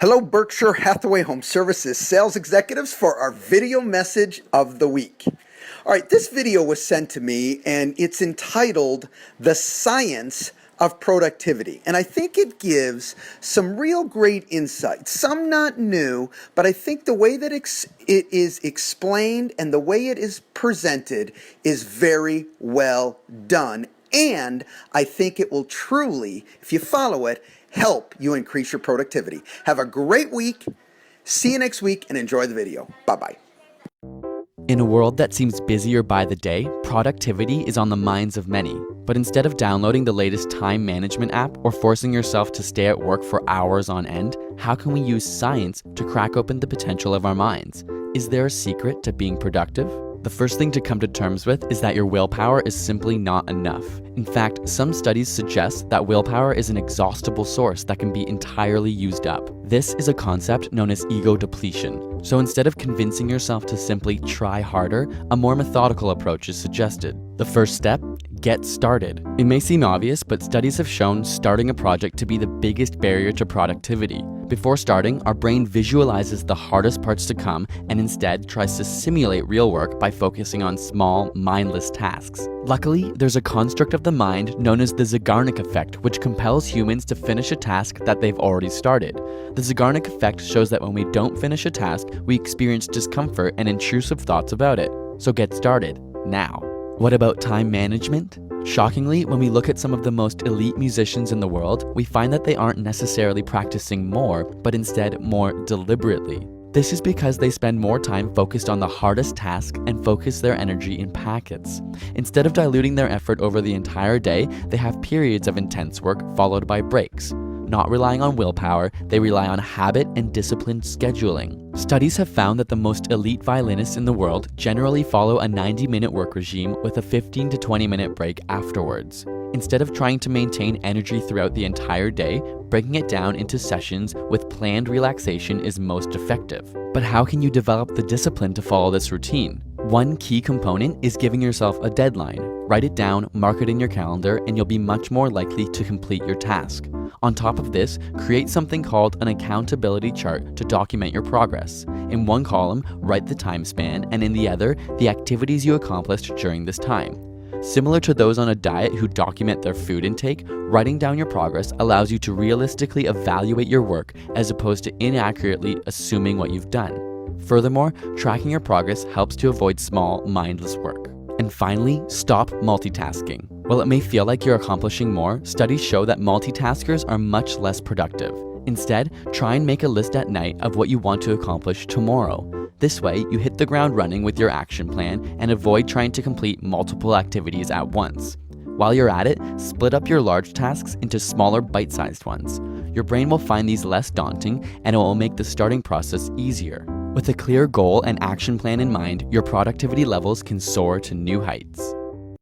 Hello, Berkshire Hathaway Home Services sales executives, for our video message of the week. All right, this video was sent to me and it's entitled The Science of Productivity. And I think it gives some real great insights, some not new, but I think the way that it is explained and the way it is presented is very well done. And I think it will truly, if you follow it, help you increase your productivity. Have a great week. See you next week and enjoy the video. Bye-bye. In a world that seems busier by the day, productivity is on the minds of many. But instead of downloading the latest time management app or forcing yourself to stay at work for hours on end, how can we use science to crack open the potential of our minds? Is there a secret to being productive? The first thing to come to terms with is that your willpower is simply not enough. In fact, some studies suggest that willpower is an exhaustible source that can be entirely used up. This is a concept known as ego depletion. So instead of convincing yourself to simply try harder, a more methodical approach is suggested. The first step: get started. It may seem obvious, but studies have shown starting a project to be the biggest barrier to productivity. Before starting, our brain visualizes the hardest parts to come and instead tries to simulate real work by focusing on small, mindless tasks. Luckily, there's a construct of the mind known as the Zeigarnik effect, which compels humans to finish a task that they've already started. The Zeigarnik effect shows that when we don't finish a task, we experience discomfort and intrusive thoughts about it. So get started now. What about time management? Shockingly, when we look at some of the most elite musicians in the world, we find that they aren't necessarily practicing more, but instead more deliberately. This is because they spend more time focused on the hardest task and focus their energy in packets. Instead of diluting their effort over the entire day, they have periods of intense work followed by breaks. Not relying on willpower, they rely on habit and disciplined scheduling. Studies have found that the most elite violinists in the world generally follow a 90-minute work regime with a 15 to 20-minute break afterwards. Instead of trying to maintain energy throughout the entire day, breaking it down into sessions with planned relaxation is most effective. But how can you develop the discipline to follow this routine? One key component is giving yourself a deadline. Write it down, mark it in your calendar, and you'll be much more likely to complete your task. On top of this, create something called an accountability chart to document your progress. In one column, write the time span, and in the other, the activities you accomplished during this time. Similar to those on a diet who document their food intake, writing down your progress allows you to realistically evaluate your work as opposed to inaccurately assuming what you've done. Furthermore, tracking your progress helps to avoid small, mindless work. And finally, stop multitasking. While it may feel like you're accomplishing more, studies show that multitaskers are much less productive. Instead, try and make a list at night of what you want to accomplish tomorrow. This way, you hit the ground running with your action plan and avoid trying to complete multiple activities at once. While you're at it, split up your large tasks into smaller bite-sized ones. Your brain will find these less daunting, and it will make the starting process easier. With a clear goal and action plan in mind, your productivity levels can soar to new heights.